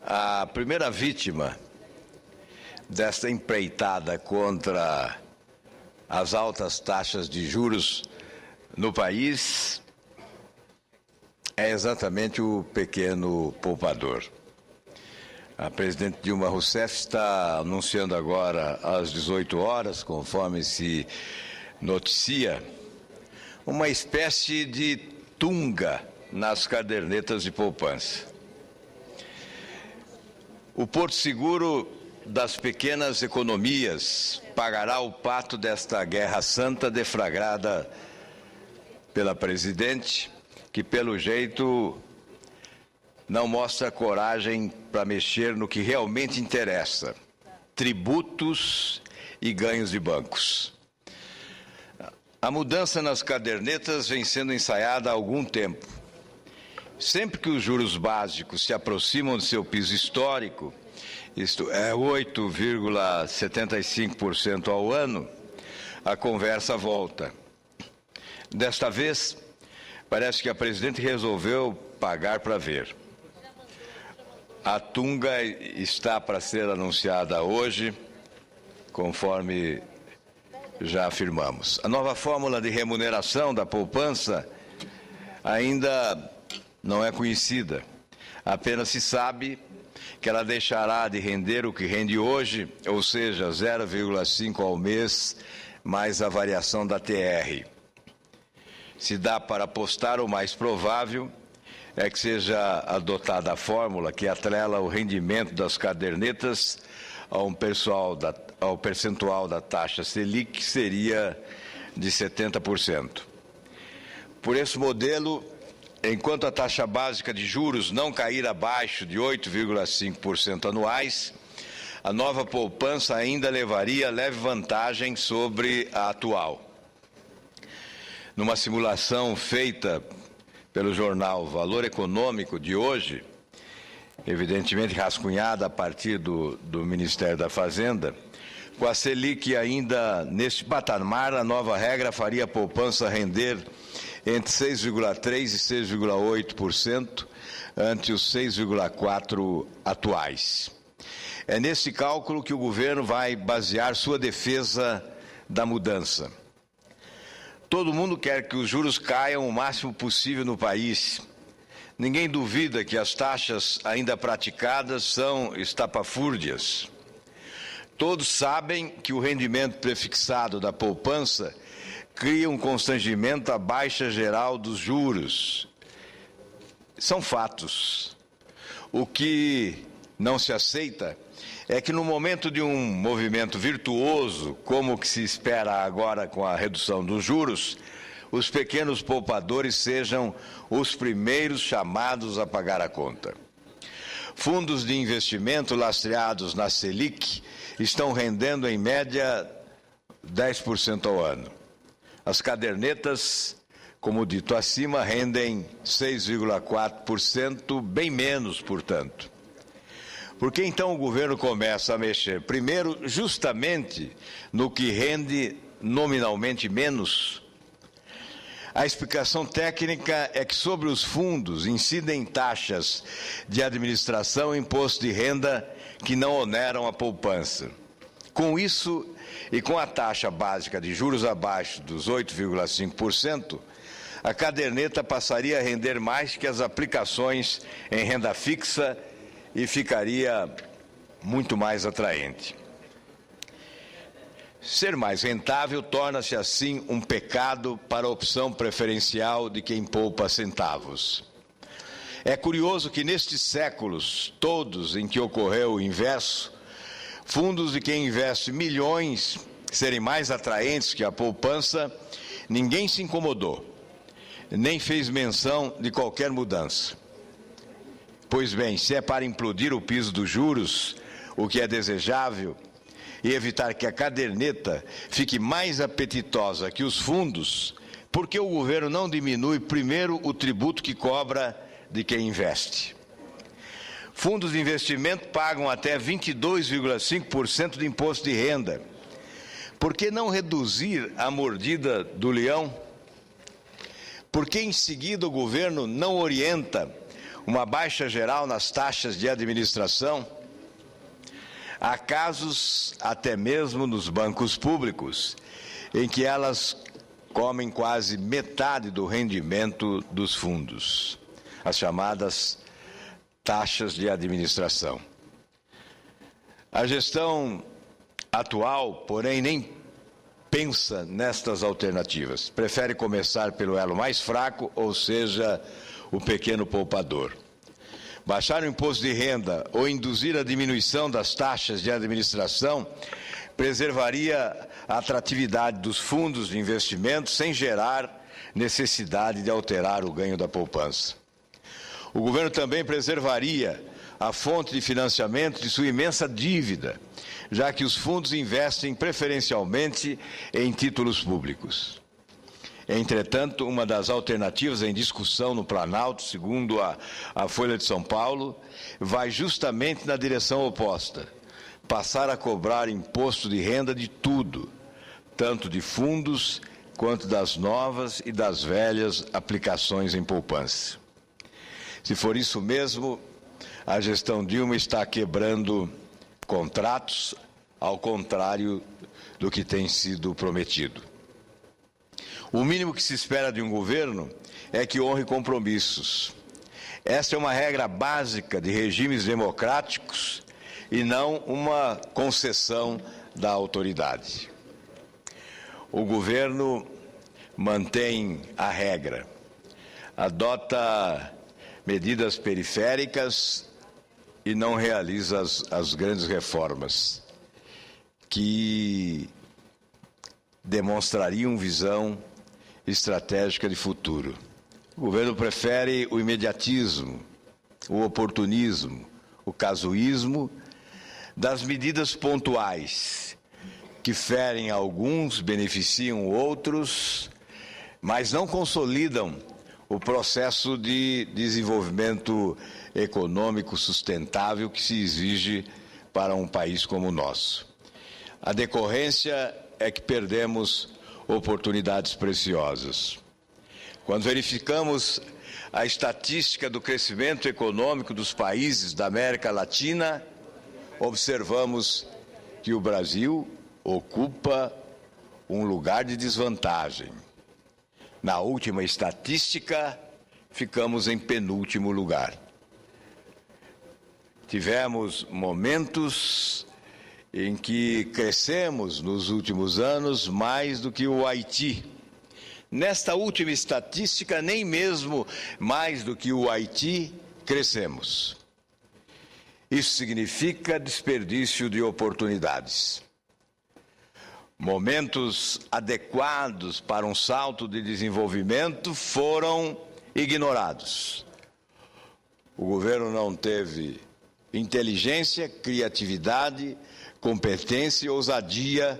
A primeira vítima desta empreitada contra as altas taxas de juros no país é exatamente o pequeno poupador. A presidente Dilma Rousseff está anunciando agora às 18 horas, conforme se noticia, uma espécie de tunga nas cadernetas de poupança. O Porto Seguro das pequenas economias pagará o pato desta guerra santa deflagrada pela presidente, que pelo jeito não mostra coragem para mexer no que realmente interessa: tributos e ganhos de bancos. A mudança nas cadernetas vem sendo ensaiada há algum tempo. Sempre que os juros básicos se aproximam do seu piso histórico, isto é 8,75% ao ano, a conversa volta. Desta vez, parece que a presidente resolveu pagar para ver. A tunga está para ser anunciada hoje, conforme já afirmamos. A nova fórmula de remuneração da poupança ainda não é conhecida. Apenas se sabe que ela deixará de render o que rende hoje, ou seja, 0,5 ao mês, mais a variação da TR. Se dá para apostar, o mais provável é que seja adotada a fórmula que atrela o rendimento das cadernetas ao percentual da taxa Selic, que seria de 70%. Por esse modelo, enquanto a taxa básica de juros não cair abaixo de 8,5% anuais, a nova poupança ainda levaria leve vantagem sobre a atual. Numa simulação feita pelo jornal Valor Econômico de hoje, evidentemente rascunhada a partir do Ministério da Fazenda, com a Selic ainda neste patamar, a nova regra faria a poupança render entre 6,3% e 6,8%, ante os 6,4% atuais. É nesse cálculo que o governo vai basear sua defesa da mudança. Todo mundo quer que os juros caiam o máximo possível no país. Ninguém duvida que as taxas ainda praticadas são estapafúrdias. Todos sabem que o rendimento prefixado da poupança cria um constrangimento à baixa geral dos juros. São fatos. O que não se aceita é que no momento de um movimento virtuoso, como o que se espera agora com a redução dos juros, os pequenos poupadores sejam os primeiros chamados a pagar a conta. Fundos de investimento lastreados na Selic estão rendendo em média 10% ao ano. As cadernetas, como dito acima, rendem 6,4%, bem menos, portanto. Por que então o governo começa a mexer? Primeiro, justamente no que rende nominalmente menos. A explicação técnica é que sobre os fundos incidem taxas de administração e imposto de renda que não oneram a poupança. Com isso, e com a taxa básica de juros abaixo dos 8,5%, a caderneta passaria a render mais que as aplicações em renda fixa e ficaria muito mais atraente. Ser mais rentável torna-se, assim, um pecado para a opção preferencial de quem poupa centavos. É curioso que nestes séculos todos em que ocorreu o inverso, fundos de quem investe milhões serem mais atraentes que a poupança, ninguém se incomodou, nem fez menção de qualquer mudança. Pois bem, se é para implodir o piso dos juros, o que é desejável, e evitar que a caderneta fique mais apetitosa que os fundos, por que o governo não diminui primeiro o tributo que cobra de quem investe? Fundos de investimento pagam até 22,5% de imposto de renda. Por que não reduzir a mordida do leão? Por que em seguida o governo não orienta uma baixa geral nas taxas de administração. Há casos, até mesmo nos bancos públicos, em que elas comem quase metade do rendimento dos fundos, as chamadas taxas de administração. A gestão atual, porém, nem pensa nestas alternativas. Prefere começar pelo elo mais fraco, ou seja, o pequeno poupador. Baixar o imposto de renda ou induzir a diminuição das taxas de administração preservaria a atratividade dos fundos de investimento sem gerar necessidade de alterar o ganho da poupança. O governo também preservaria a fonte de financiamento de sua imensa dívida, já que os fundos investem preferencialmente em títulos públicos. Entretanto, uma das alternativas em discussão no Planalto, segundo a Folha de São Paulo, vai justamente na direção oposta: passar a cobrar imposto de renda de tudo, tanto de fundos quanto das novas e das velhas aplicações em poupança. Se for isso mesmo, a gestão Dilma está quebrando contratos, ao contrário do que tem sido prometido. O mínimo que se espera de um governo é que honre compromissos. Esta é uma regra básica de regimes democráticos e não uma concessão da autoridade. O governo mantém a regra, adota medidas periféricas e não realiza as grandes reformas que demonstrariam visão estratégica de futuro. O governo prefere o imediatismo, o oportunismo, o casuísmo das medidas pontuais, que ferem alguns, beneficiam outros, mas não consolidam o processo de desenvolvimento econômico sustentável que se exige para um país como o nosso. A decorrência é que perdemos oportunidades preciosas. Quando verificamos a estatística do crescimento econômico dos países da América Latina, observamos que o Brasil ocupa um lugar de desvantagem. Na última estatística, ficamos em penúltimo lugar. Tivemos momentos em que crescemos nos últimos anos mais do que o Haiti. Nesta última estatística, nem mesmo mais do que o Haiti crescemos. Isso significa desperdício de oportunidades. Momentos adequados para um salto de desenvolvimento foram ignorados. O governo não teve inteligência, criatividade, competência e ousadia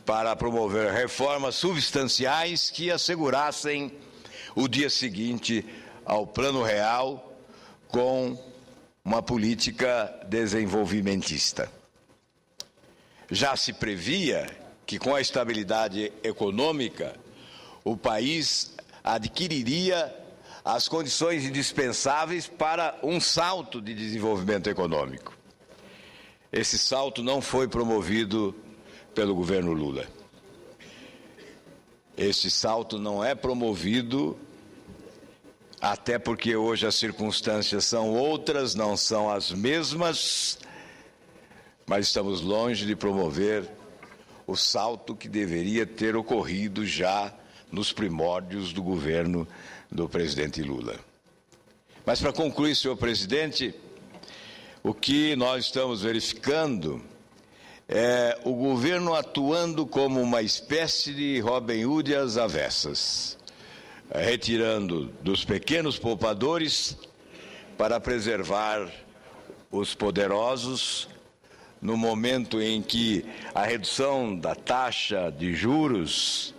para promover reformas substanciais que assegurassem o dia seguinte ao Plano Real com uma política desenvolvimentista. Já se previa que, com a estabilidade econômica, o país adquiriria as condições indispensáveis para um salto de desenvolvimento econômico. Esse salto não foi promovido pelo governo Lula. Este salto não é promovido, até porque hoje as circunstâncias são outras, não são as mesmas, mas estamos longe de promover o salto que deveria ter ocorrido já nos primórdios do governo do presidente Lula. Mas, para concluir, senhor presidente, o que nós estamos verificando é o governo atuando como uma espécie de Robin Hood às avessas, retirando dos pequenos poupadores para preservar os poderosos, no momento em que a redução da taxa de juros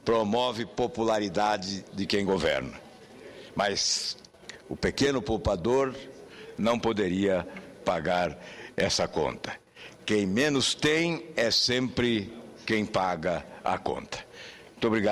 promove popularidade de quem governa. Mas o pequeno poupador não poderia pagar essa conta. Quem menos tem é sempre quem paga a conta. Muito obrigado.